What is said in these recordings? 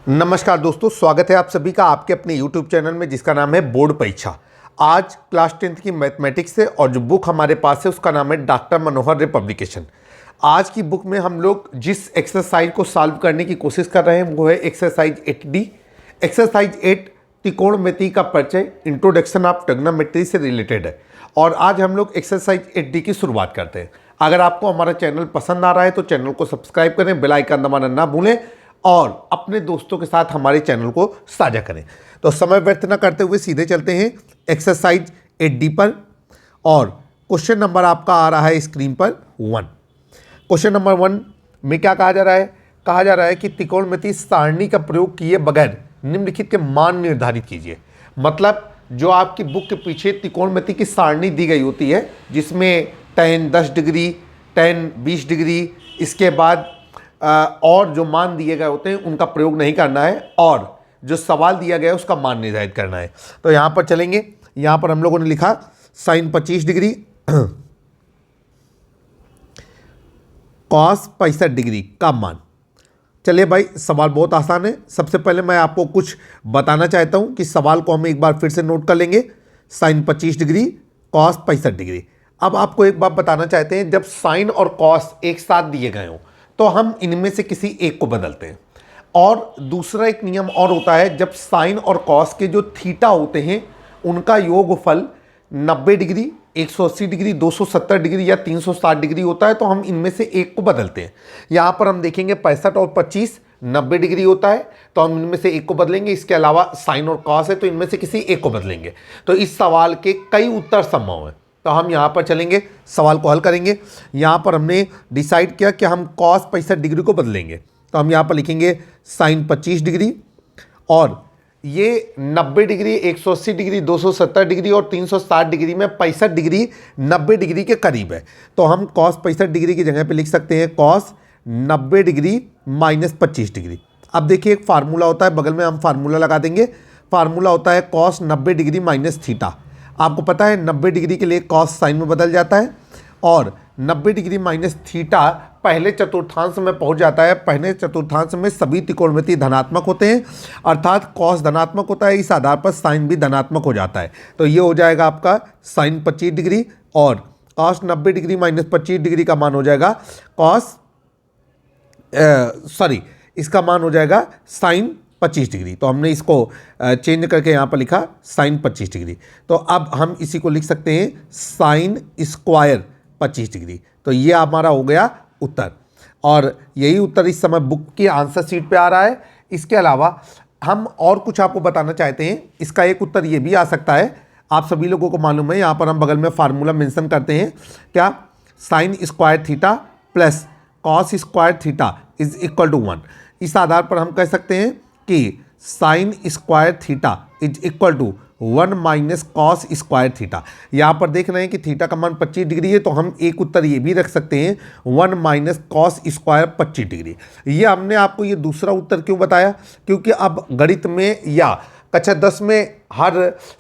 नमस्कार दोस्तों, स्वागत है आप सभी का आपके अपने YouTube चैनल में जिसका नाम है बोर्ड परीक्षा। आज क्लास 10th की मैथमेटिक्स से और जो बुक हमारे पास है उसका नाम है डॉक्टर मनोहर रे पब्लिकेशन। आज की बुक में हम लोग जिस एक्सरसाइज को सॉल्व करने की कोशिश कर रहे हैं वो है एक्सरसाइज 8D। एक्सरसाइज 8 त्रिकोणमिति का परिचय, इंट्रोडक्शन ऑफ ट्रिग्नोमेट्री से रिलेटेड है और आज हम लोग एक्सरसाइज 8D की शुरुआत करते हैं। अगर आपको हमारा चैनल पसंद आ रहा है तो चैनल को सब्सक्राइब करें, बेल आइकन दबाना ना भूलें और अपने दोस्तों के साथ हमारे चैनल को साझा करें। तो समय व्यर्थ न करते हुए सीधे चलते हैं एक्सरसाइज 8D पर और क्वेश्चन नंबर आपका आ रहा है स्क्रीन पर 1। क्वेश्चन नंबर 1 में क्या कहा जा रहा है? कहा जा रहा है कि त्रिकोणमिति सारणी का प्रयोग किए बगैर निम्नलिखित के मान निर्धारित कीजिए। मतलब जो आपकी बुक के पीछे त्रिकोणमिति की सारणी दी गई होती है जिसमें tan 10 डिग्री, tan 20 डिग्री, इसके बाद और जो मान दिए गए होते हैं उनका प्रयोग नहीं करना है और जो सवाल दिया गया है उसका मान निर्धारित करना है। तो यहाँ पर चलेंगे, यहाँ पर हम लोगों ने लिखा sin 25 डिग्री cos 65 डिग्री का मान। चलिए भाई, सवाल बहुत आसान है। सबसे पहले मैं आपको कुछ बताना चाहता हूँ कि सवाल को हम एक बार फिर से नोट कर लेंगे। sin 25 degree cos 65 degree. अब आपको एक बात बताना चाहते हैं, जब साइन और cos एक साथ दिए गए हों तो हम इनमें से किसी एक को बदलते हैं। और दूसरा एक नियम और होता है, जब साइन और कॉस के जो थीटा होते हैं उनका योगफल 90 डिग्री, 180 डिग्री, 270 डिग्री या 360 डिग्री होता है तो हम इनमें से एक को बदलते हैं। यहाँ पर हम देखेंगे 65 और 25 90 डिग्री होता है तो हम इनमें से एक को बदलेंगे। इसके अलावा साइन और कॉस है तो इनमें से किसी एक को बदलेंगे। तो इस सवाल के कई उत्तर संभव हैं। तो हम यहाँ पर चलेंगे, सवाल को हल करेंगे। यहाँ पर हमने डिसाइड किया कि हम cos 65 डिग्री को बदलेंगे। तो हम यहाँ पर लिखेंगे sin 25 डिग्री और ये 90 डिग्री, 180 डिग्री, 270 डिग्री और 360 डिग्री में 65 डिग्री 90 डिग्री के करीब है। तो हम cos 65 डिग्री की जगह पे लिख सकते हैं cos 90 डिग्री माइनस 25 डिग्री। अब देखिए एक फार्मूला होता है, बगल में हम फार्मूला लगा देंगे। फार्मूला होता है cos 90 डिग्री माइनस थीटा। आपको पता है 90 डिग्री के लिए cos साइन में बदल जाता है और 90 डिग्री माइनस थीटा पहले चतुर्थांश में पहुंच जाता है। पहले चतुर्थांश में सभी त्रिकोणमिति धनात्मक होते हैं, अर्थात cos धनात्मक होता है, इस आधार पर साइन भी धनात्मक हो जाता है। तो ये हो जाएगा आपका sin 25 डिग्री और cos 90 डिग्री माइनस 25 डिग्री का मान हो जाएगा इसका मान हो जाएगा sin 25 डिग्री। तो हमने इसको चेंज करके यहाँ पर लिखा sin 25 डिग्री। तो अब हम इसी को लिख सकते हैं sin स्क्वायर 25 डिग्री। तो ये हमारा हो गया उत्तर और यही उत्तर इस समय बुक की आंसर शीट पे आ रहा है। इसके अलावा हम और कुछ आपको बताना चाहते हैं। इसका एक उत्तर ये भी आ सकता है, आप सभी लोगों को मालूम है, यहाँ पर हम बगल में फार्मूला मेंशन करते हैं क्या, sin square theta plus cos square theta is equal to 1। इस आधार पर हम कह सकते हैं कि sine square theta is equal to 1 minus cos square theta. यहाँ पर देख रहे हैं कि थीटा का मान 25 डिग्री है तो हम एक उत्तर ये भी रख सकते हैं 1 माइनस कॉस स्क्वायर 25 डिग्री। ये हमने आपको ये दूसरा उत्तर क्यों बताया, क्योंकि अब गणित में या कक्षा 10 में हर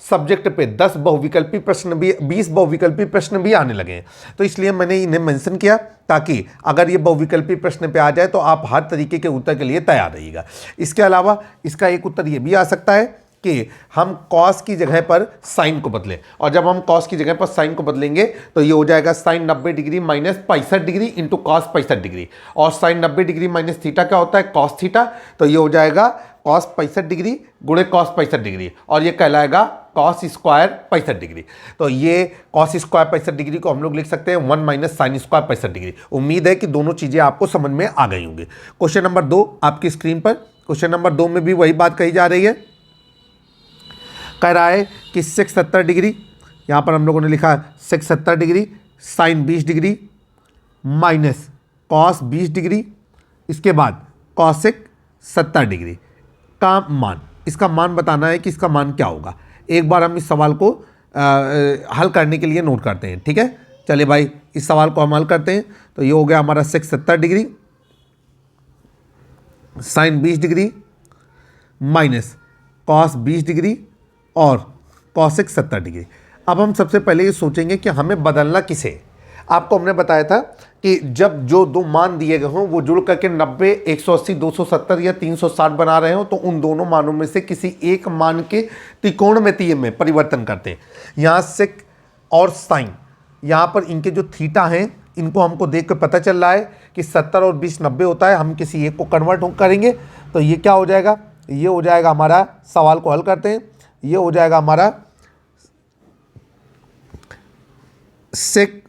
सब्जेक्ट पे 10 बहुविकल्पी प्रश्न भी, 20 बहुविकल्पी प्रश्न भी आने लगे हैं। तो इसलिए मैंने इन्हें मेंशन किया ताकि अगर ये बहुविकल्पी प्रश्न पे आ जाए तो आप हर तरीके के उत्तर के लिए तैयार रहिएगा। इसके अलावा इसका एक उत्तर ये भी आ सकता है कि हम cos की जगह पर साइन को बदलें और जब हम cos की जगह पर साइन को बदलेंगे तो ये हो जाएगा sin 90 degree minus 65 degree into cos 65 degree और sin 90 डिग्री माइनस थीटा क्या होता है cos थीटा। तो ये हो जाएगा cos 65 डिग्री गुणे cos 65 डिग्री और ये कहलाएगा cos स्क्वायर 65 डिग्री। तो ये cos स्क्वायर 65 डिग्री को हम लोग लिख सकते हैं 1 माइनस साइन स्क्वायर 65 डिग्री। उम्मीद है कि दोनों चीज़ें आपको समझ में आ गई होंगी। क्वेश्चन नंबर 2 आपकी स्क्रीन पर। क्वेश्चन नंबर 2 में भी वही बात कही जा रही है। कह रहा है कि sec 70 डिग्री, यहाँ पर हम लोगों ने लिखा sec 70 degree sin 20 degree minus cos 20 degree, इसके बाद cosec 70 डिग्री का मान। इसका मान बताना है कि इसका मान क्या होगा। एक बार हम इस सवाल को हल करने के लिए नोट करते हैं, ठीक है। चलिए भाई, इस सवाल को हम हल करते हैं। तो ये हो गया हमारा sec 70 degree sin 20 degree minus cos 20 degree और cosec 70 डिग्री। अब हम सबसे पहले ये सोचेंगे कि हमें बदलना किसे। आपको हमने बताया था कि जब जो दो मान दिए गए हों वो जुड़ करके 90, 180, 270 या 360 बना रहे हो तो उन दोनों मानों में से किसी एक मान के त्रिकोणमितीय में परिवर्तन करते हैं। यहाँ सेक और साइन, यहाँ पर इनके जो थीटा हैं इनको हमको देख कर पता चल रहा है कि 70 और 20 90 होता है। हम किसी एक को कन्वर्ट करेंगे तो ये क्या हो जाएगा, ये हो जाएगा हमारा, सवाल को हल करते हैं, ये हो जाएगा हमारा सेक,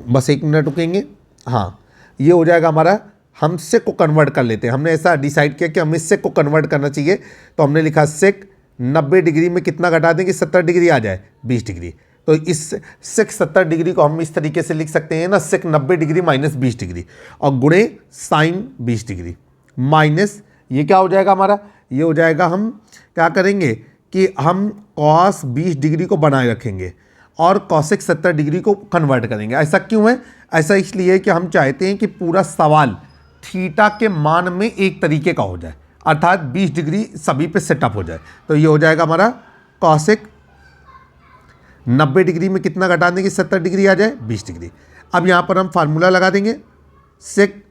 बस 1 मिनट रुकेंगे, हाँ ये हो जाएगा हमारा, हम सेक को कन्वर्ट कर लेते हैं। हमने ऐसा डिसाइड किया कि हमें सेक को कन्वर्ट करना चाहिए तो हमने लिखा सेक 90 डिग्री में कितना घटा दें कि 70 डिग्री आ जाए, 20 डिग्री। तो इस सेक 70 डिग्री को हम इस तरीके से लिख सकते हैं ना, सेक 90 डिग्री माइनस 20 डिग्री और गुणे साइन 20 डिग्री माइनस, ये क्या हो जाएगा हमारा, ये हो जाएगा, हम क्या करेंगे कि हम कॉस 20 डिग्री को बनाए रखेंगे और कॉसेक 70 डिग्री को कन्वर्ट करेंगे। ऐसा क्यों है, ऐसा इसलिए है कि हम चाहते हैं कि पूरा सवाल थीटा के मान में एक तरीके का हो जाए, अर्थात 20 डिग्री सभी पे सेटअप हो जाए। तो ये हो जाएगा हमारा कॉसेक 90 डिग्री में कितना घटा देंगे 70 डिग्री आ जाए, 20 डिग्री। अब यहाँ पर हम फार्मूला लगा देंगे, सेक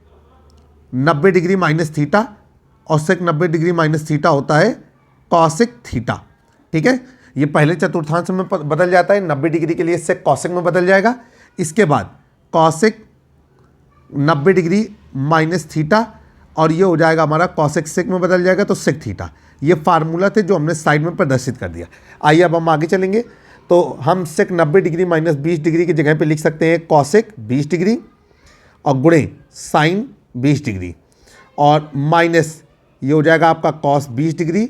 90 डिग्री माइनस थीटा और सेक 90 डिग्री माइनस थीटा होता है कॉसेक थीटा। ठीक है, ये पहले चतुर्थांश में बदल जाता है, 90 डिग्री के लिए सेक कॉसेक में बदल जाएगा। इसके बाद कॉसेक 90 डिग्री माइनस थीटा और ये हो जाएगा हमारा कॉसेक सेक में बदल जाएगा तो सेक थीटा। ये फार्मूला थे जो हमने साइड में प्रदर्शित कर दिया। आइए अब हम आगे चलेंगे तो हम सेक 90 डिग्री माइनस 20 डिग्री की जगह पे लिख सकते हैं कॉसेक 20 डिग्री और गुणे साइन 20 डिग्री और माइनस ये हो जाएगा आपका कॉस 20 डिग्री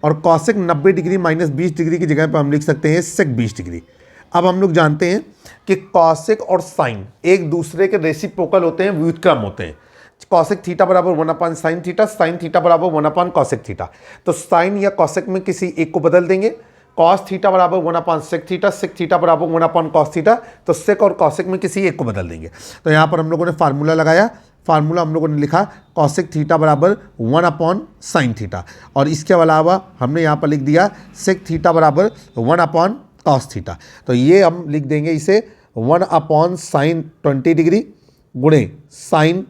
और कॉसेक 90 डिग्री माइनस 20 डिग्री की जगह पे हम लिख सकते हैं सेक 20 डिग्री। अब हम लोग जानते हैं कि कॉसेक और साइन एक दूसरे के रेसिप्रोकल होते हैं, व्युत्क्रम होते हैं। कॉसेक थीटा बराबर 1 साइन थीटा, साइन थीटा बराबर 1 कॉसेक थीटा। तो साइन या कॉसेक में किसी एक को बदल देंगे, कॉस थीटा बराबर 1 सेक थीटा, सेक थीटा बराबर 1 कॉस थीटा, तो सेक और कॉसेक में किसी एक को बदल देंगे। तो यहाँ पर हम लोगों ने फार्मूला लगाया, फार्मूला हम लोगों ने लिखा कॉसेक थीटा बराबर 1 साइन थीटा और इसके अलावा हमने यहाँ पर लिख दिया सेक थीटा बराबर 1 कॉस थीटा। तो ये हम लिख देंगे इसे 1 साइन 20 डिग्री गुणे साइन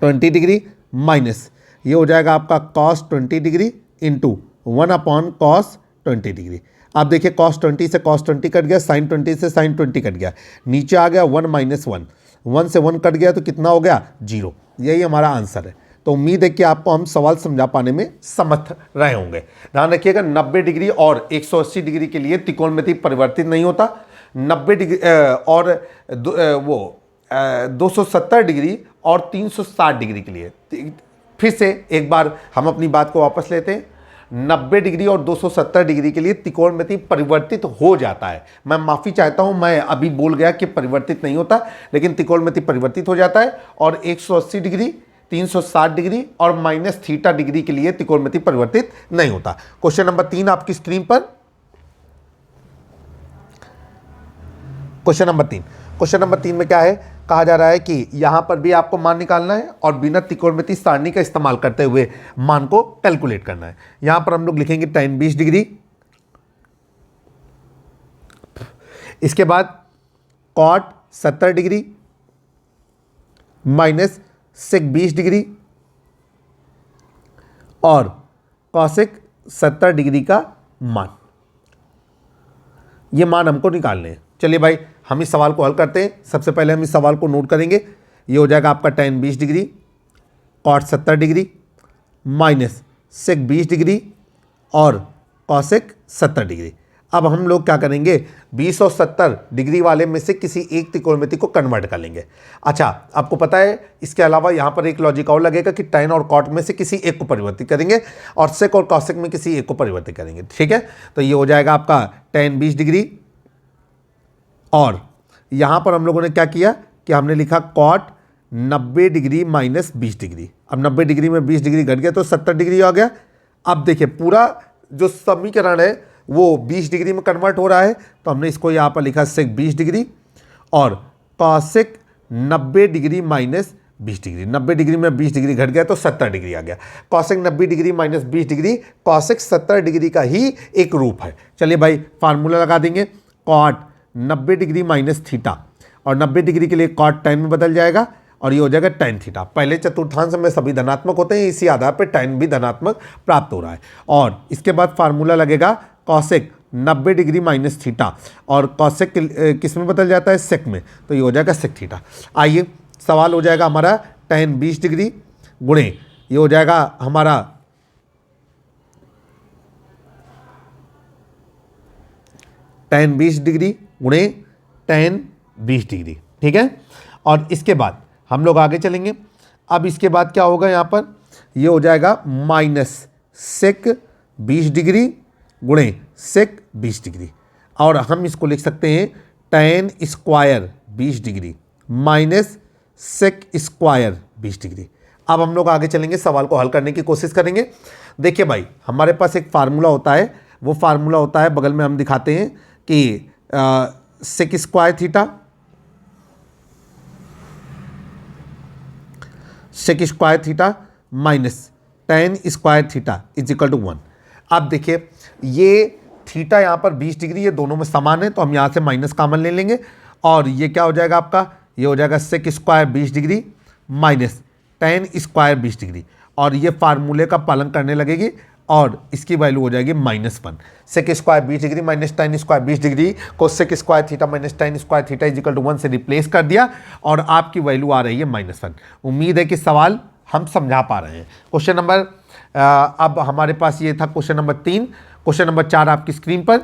20 डिग्री माइनस ये हो जाएगा आपका cos 20 degree into 1 cos 20 degree. आप देखिए कॉस 20 से कॉस 20 कट गया, साइन 20 से साइन 20 कट गया, नीचे आ गया 1 - 1, 1 से 1 कट गया तो कितना हो गया 0। यही हमारा आंसर है। तो उम्मीद है कि आपको हम सवाल समझा पाने में समर्थ रहे होंगे। ध्यान रखिएगा 90 डिग्री और 180 डिग्री के लिए त्रिकोणमिति परिवर्तित नहीं होता, 90 डिग्री और 270 डिग्री और 360 डिग्री के लिए। फिर से एक बार हम अपनी बात को वापस लेते हैं, 90 डिग्री और 270 डिग्री के लिए त्रिकोणमिति परिवर्तित हो जाता है। मैं माफ़ी चाहता हूं, मैं अभी बोल गया कि परिवर्तित नहीं होता, लेकिन त्रिकोणमिति परिवर्तित हो जाता है और 180 डिग्री 360 डिग्री और माइनस थीटा डिग्री के लिए त्रिकोणमिति परिवर्तित नहीं होता। क्वेश्चन नंबर 3 आपकी स्क्रीन पर, क्वेश्चन नंबर 3 में क्या है, कहा जा रहा है कि यहां पर भी आपको मान निकालना है और बिना त्रिकोणमिति सारणी का इस्तेमाल करते हुए मान को कैलकुलेट करना है। यहां पर हम लोग लिखेंगे tan 20 डिग्री, इसके बाद cot 70 degree minus sec 20 degree और कॉसेक 70 डिग्री का मान, ये मान हमको निकालने हैं। चलिए भाई हम इस सवाल को हल करते हैं। सबसे पहले हम इस सवाल को नोट करेंगे। ये हो जाएगा आपका tan 20 degree cot 70 degree minus sec 20 degree और कॉसेक 70 डिग्री। अब हम लोग क्या करेंगे, 20 और 70 डिग्री वाले में से किसी एक त्रिकोणमिति को कन्वर्ट कर लेंगे। अच्छा, आपको पता है इसके अलावा यहाँ पर एक लॉजिक और लगेगा कि tan और cot में से किसी एक को परिवर्तित करेंगे और सेक और कॉसेक में किसी एक को परिवर्तित करेंगे। ठीक है, तो ये हो जाएगा आपका tan 20 डिग्री और यहाँ पर हम लोगों ने क्या किया कि हमने लिखा cot 90 डिग्री माइनस 20 डिग्री। अब 90 डिग्री में 20 डिग्री घट गया तो 70 डिग्री आ गया। अब देखिए पूरा जो समीकरण है वो 20 डिग्री में कन्वर्ट हो रहा है, तो हमने इसको यहाँ पर लिखा सेक 20 डिग्री और cosec 90 degree minus 20 degree, 90 degree में 20 डिग्री घट गया तो 70 डिग्री आ गया। Cosec 90 degree minus 20 degree cosec 70 degree का ही एक रूप है। चलिए भाई फार्मूला लगा देंगे, कॉट 90 डिग्री माइनस थीटा, और 90 डिग्री के लिए कॉट tan में बदल जाएगा और ये हो जाएगा tan थीटा। पहले चतुर्थांश में सभी धनात्मक होते हैं, इसी आधार पर tan भी धनात्मक प्राप्त हो रहा है। और इसके बाद फार्मूला लगेगा कॉसेक 90 डिग्री माइनस थीटा, और कॉसेक किस में बदल जाता है, सेक में, तो ये हो जाएगा सेक थीटा। आइए सवाल हो जाएगा हमारा tan 20 डिग्री गुणे ये हो जाएगा हमारा tan 20 डिग्री गुणे tan 20 डिग्री, ठीक है। और इसके बाद हम लोग आगे चलेंगे। अब इसके बाद क्या होगा, यहाँ पर ये हो जाएगा माइनस सेक 20 डिग्री गुणे सेक 20 डिग्री, और हम इसको लिख सकते हैं tan square 20 degree minus sec square 20 degree. अब हम लोग आगे चलेंगे, सवाल को हल करने की कोशिश करेंगे। देखिए भाई हमारे पास एक फार्मूला होता है, वो फार्मूला होता है, बगल में हम दिखाते हैं कि sec square theta, sec square theta minus tan square theta is equal to 1। अब देखिए ये थीटा यहाँ पर 20 डिग्री, ये दोनों में समान है, तो हम यहाँ से माइनस कॉमन ले लेंगे, और ये क्या हो जाएगा आपका, ये हो जाएगा sec square 20 degree minus tan square 20 degree, और ये फार्मूले का पालन करने लगेगी और इसकी वैल्यू हो जाएगी -1। Sec square 20 degree minus tan square 20 degree को sec square theta minus tan square theta is equal to 1 से रिप्लेस कर दिया, और आपकी वैल्यू आ रही है -1। उम्मीद है कि सवाल हम समझा पा रहे हैं। क्वेश्चन नंबर अब हमारे पास ये था क्वेश्चन नंबर 3। क्वेश्चन नंबर 4 आपकी स्क्रीन पर,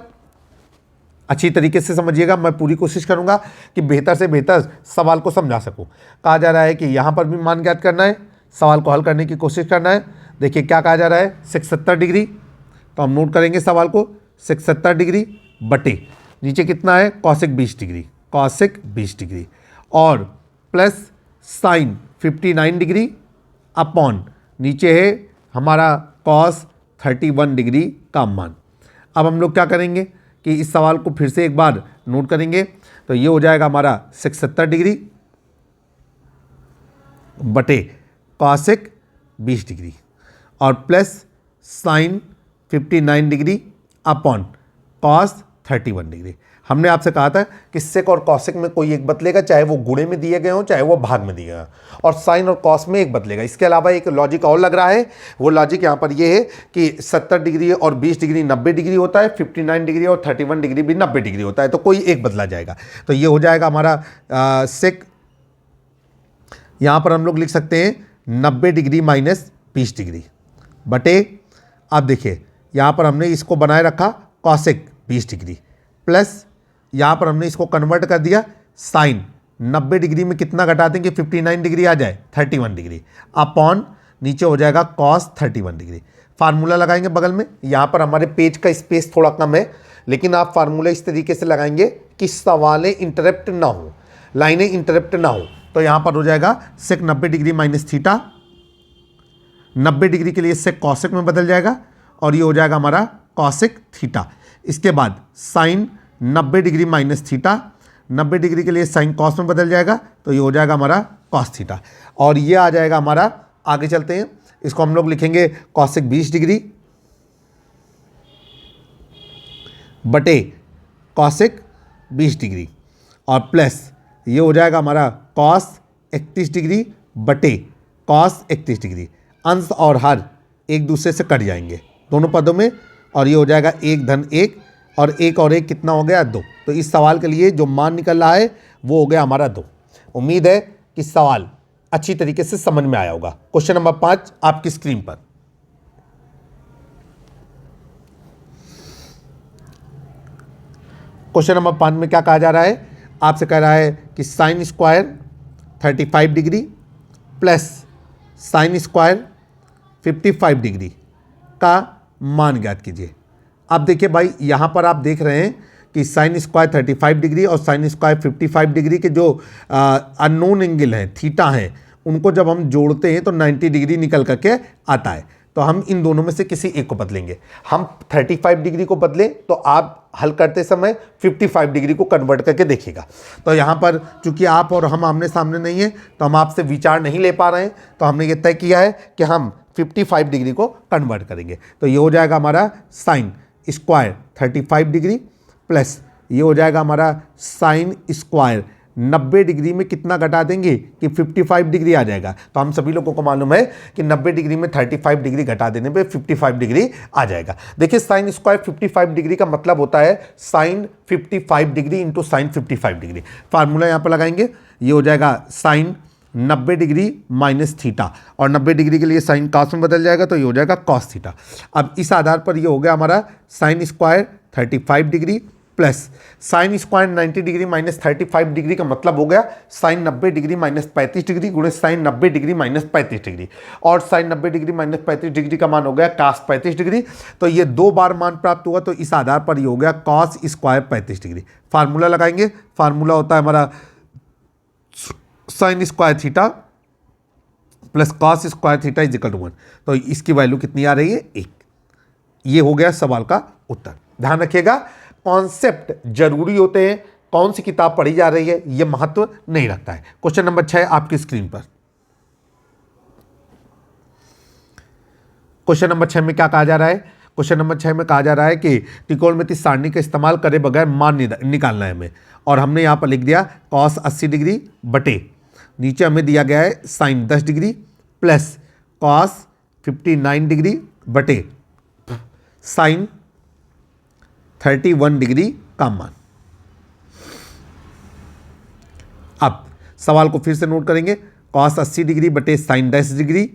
अच्छी तरीके से समझिएगा, मैं पूरी कोशिश करूंगा कि बेहतर से बेहतर सवाल को समझा सकूं। कहा जा रहा है कि यहाँ पर भी मान ज्ञात करना है, सवाल को हल करने की कोशिश करना है। देखिए क्या कहा जा रहा है, सेक 70 डिग्री, तो हम नोट करेंगे सवाल को, सेक 70 डिग्री बटे नीचे कितना है, कॉसेक 20 डिग्री, कॉसेक 20 डिग्री, और प्लस साइन 59 डिग्री अपॉन नीचे है हमारा कॉस 31 डिग्री का मान। अब हम लोग क्या करेंगे कि इस सवाल को फिर से एक बार नोट करेंगे, तो ये हो जाएगा हमारा सेक 70 डिग्री बटे कॉसेक 20 डिग्री और plus sign 59 degree upon cos 31 degree. हमने आपसे कहा था कि सेक और कॉसेक में कोई एक बदलेगा, चाहे वो गुणे में दिए गए हों चाहे वो भाग में दिए गए हों, और साइन और कॉस में एक बदलेगा। इसके अलावा एक लॉजिक और लग रहा है, वो लॉजिक यहाँ पर ये है कि 70 डिग्री और 20 डिग्री 90 डिग्री होता है, 59 डिग्री और 31 डिग्री भी 90 डिग्री होता है, तो कोई एक बदला जाएगा। तो ये हो जाएगा हमारा सेक, यहाँ पर हम लोग लिख सकते हैं 90 डिग्री माइनस 20 डिग्री बटे, अब देखिए यहाँ पर हमने इसको बनाए रखा कॉसेक 20 डिग्री, प्लस यहाँ पर हमने इसको कन्वर्ट कर दिया साइन 90 डिग्री में कितना घटा देंगे, 59 डिग्री आ जाए 31 डिग्री, अपॉन नीचे हो जाएगा कॉस 31 डिग्री। फार्मूला लगाएंगे बगल में, यहाँ पर हमारे पेज का स्पेस थोड़ा कम है, लेकिन आप फार्मूला इस तरीके से लगाएंगे कि सवालें इंटरप्ट ना हो, लाइनें इंटरप्ट ना हो। तो यहाँ पर हो जाएगा सेक 90 डिग्री माइनस थीटा, 90 डिग्री के लिए सेक कॉसेक में बदल जाएगा और ये हो जाएगा हमारा कॉसेक थीटा। इसके बाद sine 90 degree minus theta, 90 degree के लिए साइन कॉस में बदल जाएगा, तो ये हो जाएगा हमारा कॉस थीटा, और ये आ जाएगा हमारा, आगे चलते हैं, इसको हम लोग लिखेंगे कॉसेक 20 डिग्री बटे कॉसेक 20 डिग्री और प्लस ये हो जाएगा हमारा कॉस 31 डिग्री बटे कॉस 31 डिग्री। अंश और हर एक दूसरे से कट जाएंगे दोनों पदों में, और ये हो जाएगा 1 धन 1 और 1 और 1 कितना हो गया, 2। तो इस सवाल के लिए जो मान निकल रहा है वो हो गया हमारा 2। उम्मीद है कि सवाल अच्छी तरीके से समझ में आया होगा। क्वेश्चन नंबर 5 आपकी स्क्रीन पर। क्वेश्चन नंबर 5 में क्या कहा जा रहा है, आपसे कह रहा है कि sine square 35 degree plus sine square 55 degree का मान ज्ञात कीजिए। अब देखिए भाई यहाँ पर आप देख रहे हैं कि साइन स्क्वायर 35 डिग्री और साइन स्क्वायर 55 डिग्री के जो अननोन एंगल हैं, थीटा हैं, उनको जब हम जोड़ते हैं तो 90 डिग्री निकल करके आता है। तो हम इन दोनों में से किसी एक को बदलेंगे। हम 35 डिग्री को बदलें तो आप हल करते समय 55 डिग्री को कन्वर्ट करके देखिएगा। तो यहाँ पर चूंकि आप और हम आमने सामने नहीं है तो हम आपसे विचार नहीं ले पा रहे हैं, तो हमने ये तय किया है कि हम 55 डिग्री को कन्वर्ट करेंगे। तो ये हो जाएगा हमारा साइन स्क्वायर 35 डिग्री प्लस ये हो जाएगा हमारा साइन स्क्वायर 90 डिग्री में कितना घटा देंगे कि 55 डिग्री आ जाएगा। तो हम सभी लोगों को मालूम है कि 90 डिग्री में 35 डिग्री घटा देने पे 55 डिग्री आ जाएगा। देखिए साइन स्क्वायर 55 डिग्री का मतलब होता है sine 55 degree into sine 55 degree. Formula यहाँ पर लगाएंगे, ये हो जाएगा साइन 90 डिग्री माइनस थीटा और 90 डिग्री के लिए साइन कॉस में बदल जाएगा तो ये हो जाएगा कॉस थीटा। अब इस आधार पर ये हो गया हमारा sine square 35 degree plus sine square 90 degree minus 35 degree का मतलब हो गया साइन 90 डिग्री माइनस 35 डिग्री गुणे साइन 90 डिग्री माइनस 35 डिग्री, और साइन 90 डिग्री माइनस 35 डिग्री का मान हो गया कॉस 35 डिग्री। तो ये 2 बार मान प्राप्त हुआ, तो इस आधार पर ये हो गया कॉस स्क्वायर 35 डिग्री। फार्मूला लगाएंगे, फार्मूला होता है हमारा sine square theta plus cos square theta is equal to 1। तो इसकी वैल्यू कितनी आ रही है 1। ये हो गया सवाल का उत्तर। ध्यान रखिएगा कॉन्सेप्ट जरूरी होते हैं, कौन सी किताब पढ़ी जा रही है यह महत्व नहीं रखता है। क्वेश्चन नंबर 6 आपकी स्क्रीन पर। क्वेश्चन नंबर 6 में क्या कहा जा रहा है? क्वेश्चन नंबर 6 में कहा जा रहा है कि त्रिकोणमिति सारणी का इस्तेमाल करे बगैर मान निकालना है हमें, और हमने यहां पर लिख दिया कॉस 80 डिग्री बटे नीचे हमें दिया गया है sine 10 degree plus cos 59 degree बटे साइन 31 डिग्री का मान। अब सवाल को फिर से नोट करेंगे, कॉस 80 डिग्री बटे साइन 10 डिग्री,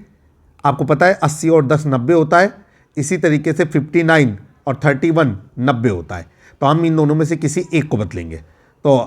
आपको पता है 80 और 10 90 होता है, इसी तरीके से 59 और 31 90 होता है। तो हम इन दोनों में से किसी एक को बदलेंगे, तो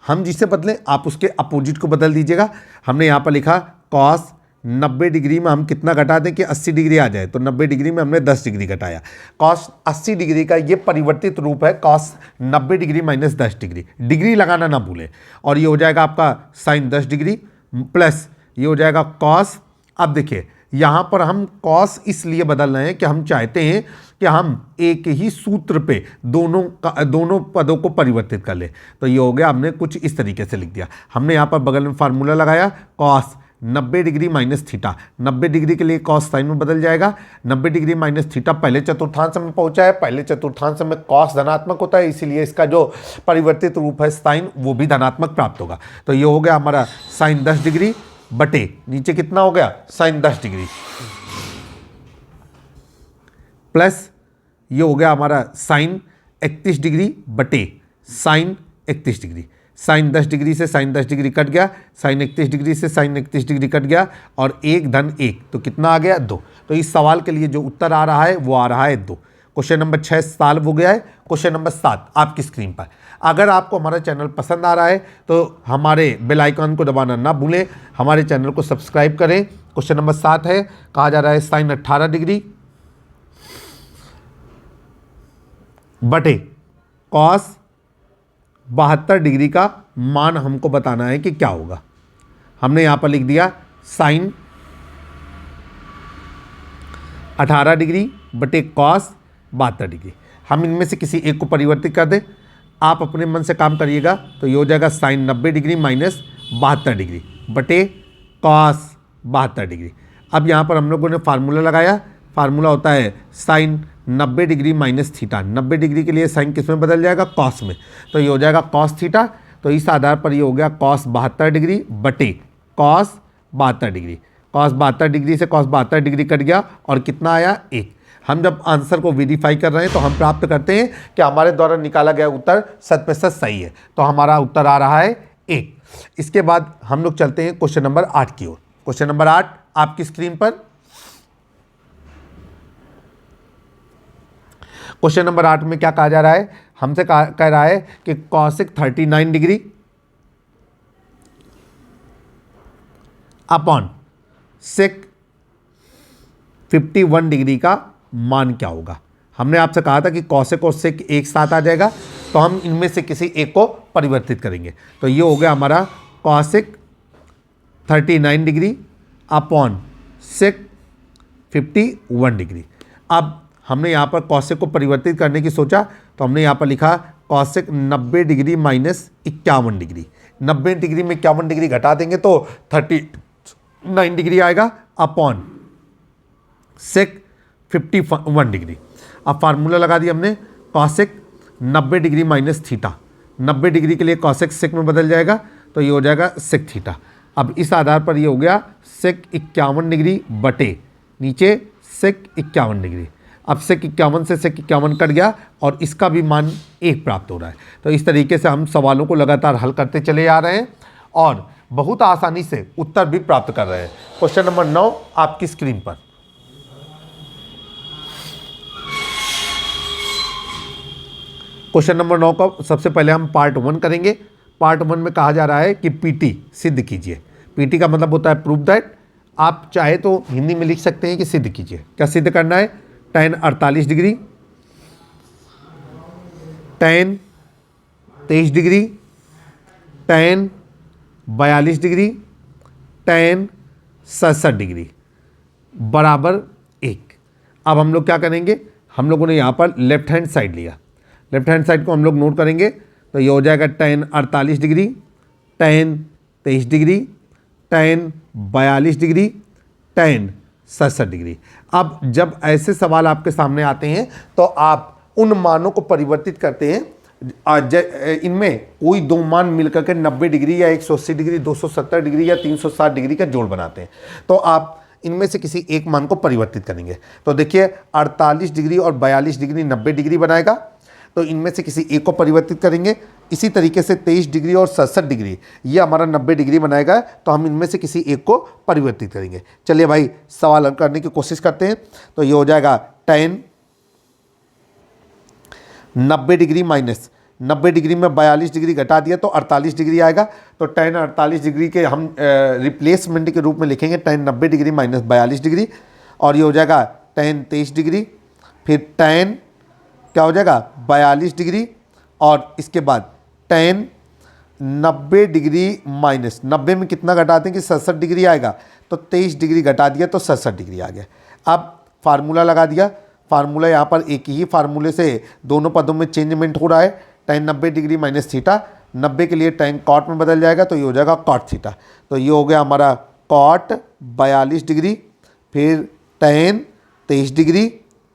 हम जिसे बदलें आप उसके अपोजिट को बदल दीजिएगा। हमने यहाँ पर लिखा कॉस 90 डिग्री में हम कितना घटा दें कि 80 डिग्री आ जाए, तो 90 डिग्री में हमने 10 डिग्री घटाया। कॉस 80 डिग्री का ये परिवर्तित रूप है cos 90 degree minus 10 degree, degree लगाना ना भूलें। और ये हो जाएगा आपका साइन 10 डिग्री प्लस ये हो जाएगा कॉस। अब देखिए यहाँ पर हम कॉस इसलिए बदल रहे हैं कि हम चाहते हैं कि हम एक ही सूत्र पे दोनों पदों को परिवर्तित कर लें। तो ये हो गया, हमने कुछ इस तरीके से लिख दिया। हमने यहाँ पर बगल में फार्मूला लगाया cos 90 degree minus theta, 90 degree के लिए कॉस साइन में बदल जाएगा। 90 डिग्री माइनस थीटा पहले चतुर्थांश में पहुंचा है, पहले चतुर्थांश में कॉस धनात्मक होता है, इसीलिए इसका जो परिवर्तित रूप है साइन वो भी धनात्मक प्राप्त होगा। तो ये हो गया हमारा साइन 10 डिग्री बटे नीचे कितना हो गया साइन 10 डिग्री प्लस ये हो गया हमारा साइन 31 डिग्री बटे साइन 31 डिग्री। साइन 10 डिग्री से साइन 10 डिग्री कट गया, साइन 31 डिग्री से साइन 31 डिग्री कट गया, और 1 धन 1 तो कितना आ गया 2। तो इस सवाल के लिए जो उत्तर आ रहा है वो आ रहा है 2। क्वेश्चन नंबर 6 सॉल्व हो गया है। क्वेश्चन नंबर 7 आपकी स्क्रीन पर। अगर आपको हमारा चैनल पसंद आ रहा है तो हमारे बेल आइकन को दबाना ना भूलें, हमारे चैनल को सब्सक्राइब करें। क्वेश्चन नंबर 7 है, कहा जा रहा है साइन 18 डिग्री बटे कॉस 72 डिग्री का मान हमको बताना है कि क्या होगा। हमने यहां पर लिख दिया साइन 18 डिग्री बटे कॉस 72 डिग्री। हम इनमें से किसी एक को परिवर्तित कर दें, आप अपने मन से काम करिएगा। तो ये हो जाएगा साइन 90 डिग्री माइनस 72 डिग्री बटे कॉस 72 डिग्री। अब यहाँ पर हम लोगों ने फार्मूला लगाया, फार्मूला होता है sine 90 degree minus theta. 90 degree के लिए साइन किस में बदल जाएगा कॉस में, तो ये हो जाएगा कॉस थीटा। तो इस आधार पर ये हो गया कॉस 72 डिग्री बटे कॉस 72 डिग्री। कॉस 72 डिग्री से कॉस 72 डिग्री कट गया और कितना आया 1। हम जब आंसर को वेरीफाई कर रहे हैं तो हम प्राप्त करते हैं कि हमारे द्वारा निकाला गया उत्तर 100% सही है, तो हमारा उत्तर आ रहा है 1। इसके बाद हम लोग चलते हैं क्वेश्चन नंबर 8 की ओर। क्वेश्चन नंबर 8 आपकी स्क्रीन पर। क्वेश्चन नंबर 8 में क्या कहा जा रहा है? हमसे कह रहा है कि cosec 39 degree upon sec 51 degree का मान क्या होगा। हमने आपसे कहा था कि कॉसेक और सेक एक साथ आ जाएगा, तो हम इनमें से किसी एक को परिवर्तित करेंगे। तो ये हो गया हमारा cosec 39 degree upon sec 51 degree. अब हमने यहाँ पर कॉसेक को परिवर्तित करने की सोचा, तो हमने यहाँ पर लिखा cosec 90 degree minus 51 degree. 90 degree में 51 डिग्री घटा देंगे तो 39 डिग्री आएगा अपॉन सेक 51 डिग्री। अब फार्मूला लगा दिया हमने, cosec 90 degree minus theta, 90 degree के लिए कॉसेक सेक में बदल जाएगा तो ये हो जाएगा सेक थीटा। अब इस आधार पर ये हो गया सेक 51 डिग्री बटे नीचे सेक 51 डिग्री। अब सेक 51 से सेक 51 कट गया और इसका भी मान 1 प्राप्त हो रहा है। तो इस तरीके से हम सवालों को लगातार हल करते चले आ रहे हैं और बहुत आसानी से उत्तर भी प्राप्त कर रहे हैं। क्वेश्चन नंबर 9 आपकी स्क्रीन पर। क्वेश्चन नंबर 9 का सबसे पहले हम पार्ट 1 करेंगे। पार्ट 1 में कहा जा रहा है कि पीटी सिद्ध कीजिए। पीटी का मतलब होता है प्रूफ दैट। आप चाहे तो हिंदी में लिख सकते हैं कि सिद्ध कीजिए। क्या सिद्ध करना है? tan 48 degree, tan 23 degree, tan 42 degree, tan 67 degree बराबर 1। अब हम लोग क्या करेंगे, हम लोगों ने यहाँ पर लेफ्ट हैंड साइड लिया। लेफ्ट हैंड साइड को हम लोग नोट करेंगे तो ये हो जाएगा tan 48 degree, tan 23 degree, tan 42 degree, tan 67 degree. अब जब ऐसे सवाल आपके सामने आते हैं तो आप उन मानों को परिवर्तित करते हैं। इनमें कोई दो मान मिलकर के 90 डिग्री या 180 डिग्री, 270 डिग्री या 360 डिग्री का जोड़ बनाते हैं। तो आप इनमें से किसी एक मान को परिवर्तित करेंगे। तो देखिए 48 डिग्री और 42 डिग्री 90 डिग्री बनाएगा, तो इनमें से किसी एक को परिवर्तित करेंगे। इसी तरीके से 23 डिग्री और 67 डिग्री ये हमारा 90 डिग्री बनाएगा, तो हम इनमें से किसी एक को परिवर्तित करेंगे। चलिए भाई सवाल हल करने की कोशिश करते हैं। तो ये हो जाएगा tan 90 डिग्री माइनस 90 डिग्री में 42 डिग्री घटा दिया तो 48 डिग्री आएगा। तो tan 48 डिग्री के हम रिप्लेसमेंट के रूप में लिखेंगे tan 90 डिग्री माइनस 42 डिग्री, और ये हो जाएगा tan 23 डिग्री, फिर tan क्या हो जाएगा 42 डिग्री, और इसके बाद tan 90 डिग्री माइनस 90 में कितना घटाते हैं कि 67 डिग्री आएगा, तो 23 डिग्री घटा दिया तो 67 डिग्री आ गया। अब फार्मूला लगा दिया। फार्मूला यहाँ पर एक ही फार्मूले से दोनों पदों में चेंजमेंट हो रहा है। tan 90 डिग्री माइनस थीटा 90 के लिए tan cot में बदल जाएगा तो ये हो जाएगा cot थीटा। तो ये हो गया हमारा cot 42 डिग्री, फिर tan 23 डिग्री,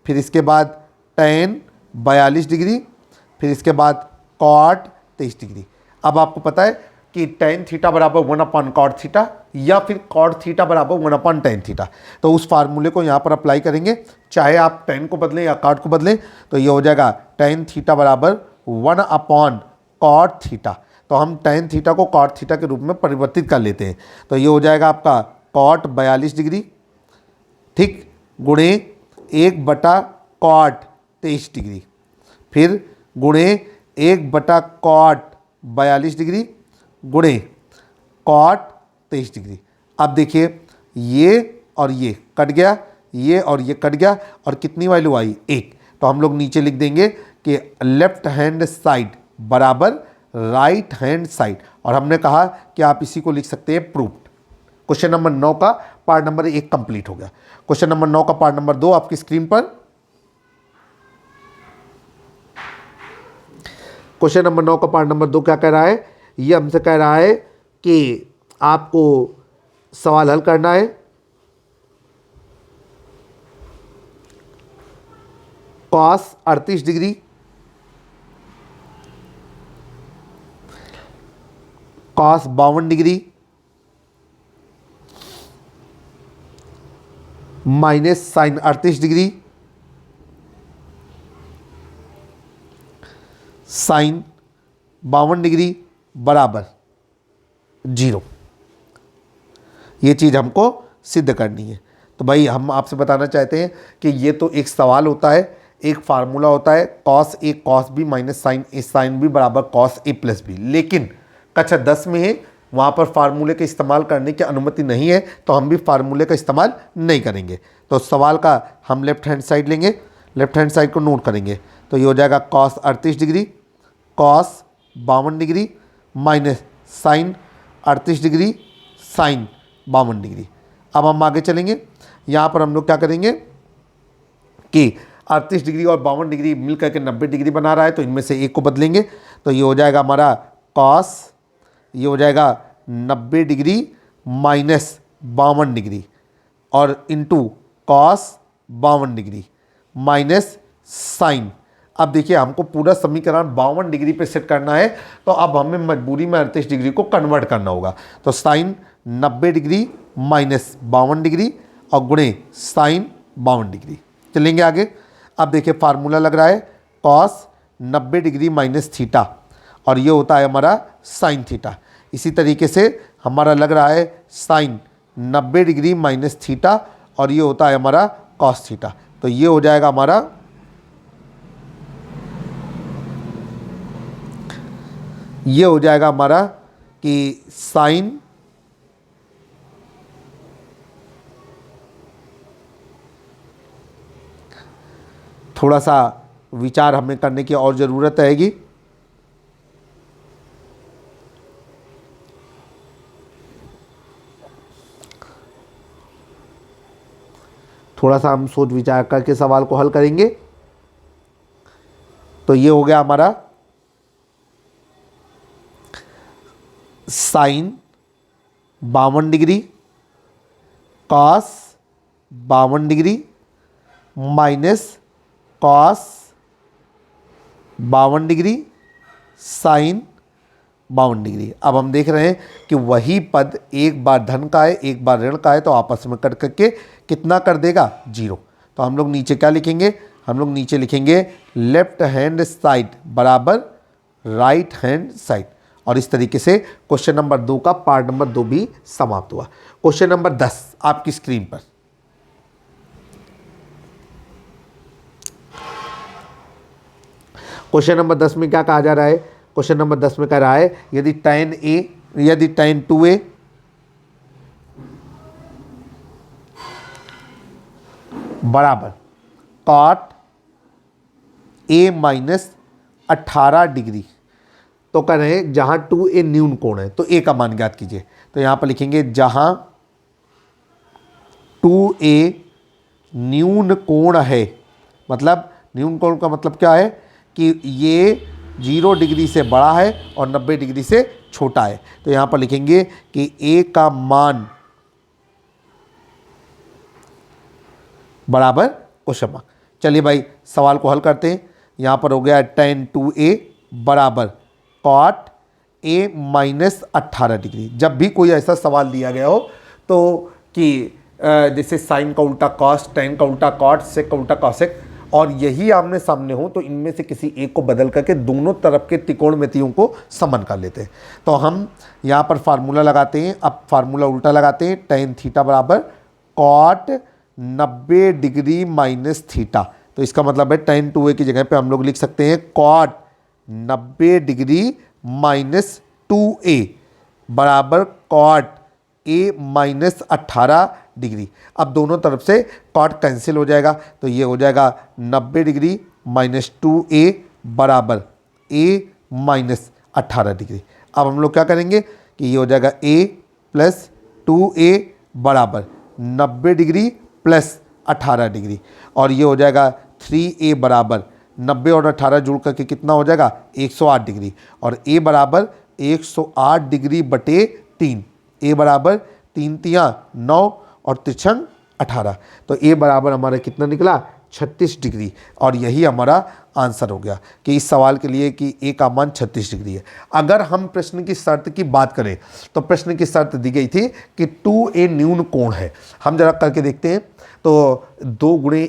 फिर इसके बाद tan 42 डिग्री, फिर इसके बाद cot 23 डिग्री। अब आपको पता है कि tan थीटा बराबर 1/cot थीटा या फिर cot थीटा बराबर 1/tan थीटा। तो उस फार्मूले को यहाँ पर अप्लाई करेंगे, चाहे आप tan को बदलें या cot को बदलें। तो ये हो जाएगा tan थीटा बराबर 1/cot थीटा। तो हम tan थीटा को cot थीटा के रूप में परिवर्तित कर लेते हैं। तो ये हो जाएगा आपका cot 42 डिग्री, ठीक, गुणे 1/cot 23 डिग्री, फिर गुणे 1/cot 42 डिग्री, गुणे cot 23 डिग्री। अब देखिए ये और ये कट गया, ये और ये कट गया, और कितनी वैल्यू आई 1। तो हम लोग नीचे लिख देंगे कि लेफ्ट हैंड साइड बराबर राइट हैंड साइड, और हमने कहा कि आप इसी को लिख सकते हैं प्रूफ्ड। क्वेश्चन नंबर 9 का पार्ट नंबर 1 कंप्लीट हो गया। क्वेश्चन नंबर 9 का पार्ट नंबर 2 आपकी स्क्रीन पर। क्वेश्चन नंबर 9 का पार्ट नंबर 2 क्या कह रहा है? ये हमसे कह रहा है कि आपको सवाल हल करना है cos 38 degree, cos 52 degree minus sin 38 degree, sin 52 degree बराबर 0। ये चीज़ हमको सिद्ध करनी है। तो भाई हम आपसे बताना चाहते हैं कि ये तो एक सवाल होता है, एक फार्मूला होता है cos a cos b minus sin a sin b बराबर cos a प्लस b, लेकिन कक्षा 10 में है, वहाँ पर फार्मूले का इस्तेमाल करने की अनुमति नहीं है, तो हम भी फार्मूले का इस्तेमाल नहीं करेंगे। तो सवाल का हम लेफ्ट हैंड साइड लेंगे, लेफ्ट हैंड साइड को नोट करेंगे। तो ये हो जाएगा cos 38 degree, cos 52 degree minus sin 38 degree sin 52 degree. अब हम आगे चलेंगे। यहाँ पर हम लोग क्या करेंगे कि 38 डिग्री और 52 डिग्री मिलकर के 90 डिग्री बना रहा है, तो इनमें से एक को बदलेंगे। तो ये हो जाएगा हमारा कॉस, ये हो जाएगा 90 डिग्री माइनस 52 डिग्री और into cos 52 degree minus sine. अब देखिए हमको पूरा समीकरण 52 डिग्री पे सेट करना है, तो अब हमें मजबूरी में 38 डिग्री को कन्वर्ट करना होगा। तो साइन 90 डिग्री माइनस 52 डिग्री और गुणे साइन 52 डिग्री। चलेंगे आगे। अब देखिए फार्मूला लग रहा है कॉस 90 डिग्री माइनस थीटा और ये होता है हमारा साइन थीटा। इसी तरीके से हमारा लग रहा है साइन 90 डिग्री माइनस थीटा और ये होता है हमारा कॉस थीटा। तो ये हो जाएगा हमारा कि साइन थोड़ा सा विचार हमें करने की और ज़रूरत रहेगी। थोड़ा सा हम सोच विचार करके सवाल को हल करेंगे। तो ये हो गया हमारा sine 52 degree cos 52 degree minus cos 52 degree sine 52 degree. अब हम देख रहे हैं कि वही पद एक बार धन का है एक बार ऋण का है, तो आपस में कट करके कितना कर देगा 0। तो हम लोग नीचे क्या लिखेंगे, हम लोग नीचे लिखेंगे लेफ्ट हैंड साइड बराबर राइट हैंड साइड। और इस तरीके से क्वेश्चन नंबर 2 का पार्ट नंबर 2 भी समाप्त हुआ। क्वेश्चन नंबर 10 आपकी स्क्रीन पर। क्वेश्चन नंबर 10 में क्या कहा जा रहा है, क्वेश्चन नंबर 10 में कह रहा है यदि tan 2a बराबर cot a माइनस 18 डिग्री, तो कह रहे हैं जहां 2a न्यून कोण है तो a का मान ज्ञात कीजिए। तो यहां पर लिखेंगे जहां 2a न्यून कोण है, मतलब न्यून कोण का मतलब क्या है कि ये 0 डिग्री से बड़ा है और 90 डिग्री से छोटा है। तो यहाँ पर लिखेंगे कि a का मान बराबर क्वेश्चन मार्क। चलिए भाई सवाल को हल करते हैं। यहाँ पर हो गया tan 2a बराबर cot a माइनस 18 डिग्री। जब भी कोई ऐसा सवाल दिया गया हो तो कि जैसे साइन का उल्टा कॉस, टेन का उल्टा कॉट, सेक का उल्टा कॉसेक और यही आमने सामने हो, तो इनमें से किसी एक को बदल करके दोनों तरफ के त्रिकोणमितियों को समन कर लेते हैं। तो हम यहाँ पर फार्मूला लगाते हैं। अब फार्मूला उल्टा लगाते हैं, टेन थीटा बराबर कॉट 90 डिग्री माइनस थीटा। तो इसका मतलब है tan 2a की जगह पे हम लोग लिख सकते हैं कॉट 90 डिग्री माइनस 2a बराबर कॉट a माइनस 18 डिग्री। अब दोनों तरफ से कॉट कैंसिल हो जाएगा, तो ये हो जाएगा 90 डिग्री माइनस 2a बराबर a माइनस 18 डिग्री। अब हम लोग क्या करेंगे कि ये हो जाएगा a प्लस 2a बराबर 90 डिग्री प्लस 18 डिग्री और ये हो जाएगा 3a बराबर 90 और 18 जुड़ करके कितना हो जाएगा 108 डिग्री और a बराबर 108 डिग्री बटे 3। a बराबर 3 तियाँ 9 और तिरछंग 18। तो a बराबर हमारा कितना निकला 36 डिग्री और यही हमारा आंसर हो गया कि इस सवाल के लिए कि a का मान 36 डिग्री है। अगर हम प्रश्न की शर्त की बात करें तो प्रश्न की शर्त दी गई थी कि 2a न्यून कोण है। हम जरा करके देखते हैं। तो 2 गुणे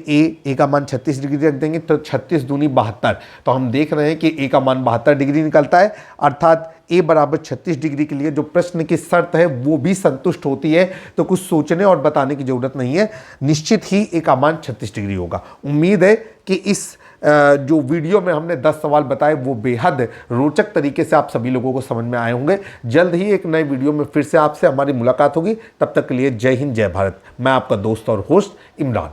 a का मान 36 डिग्री रख देंगे तो 36 दूनी 72। तो हम देख रहे हैं कि a का मान 72 डिग्री निकलता है, अर्थात a बराबर 36 डिग्री के लिए जो प्रश्न की शर्त है वो भी संतुष्ट होती है। तो कुछ सोचने और बताने की ज़रूरत नहीं है, निश्चित ही a का मान 36 डिग्री होगा। उम्मीद है कि इस जो वीडियो में हमने 10 सवाल बताए वो बेहद रोचक तरीके से आप सभी लोगों को समझ में आए होंगे। जल्द ही एक नए वीडियो में फिर से आपसे हमारी मुलाकात होगी। तब तक के लिए जय हिंद, जय भारत। मैं आपका दोस्त और होस्ट इमरान।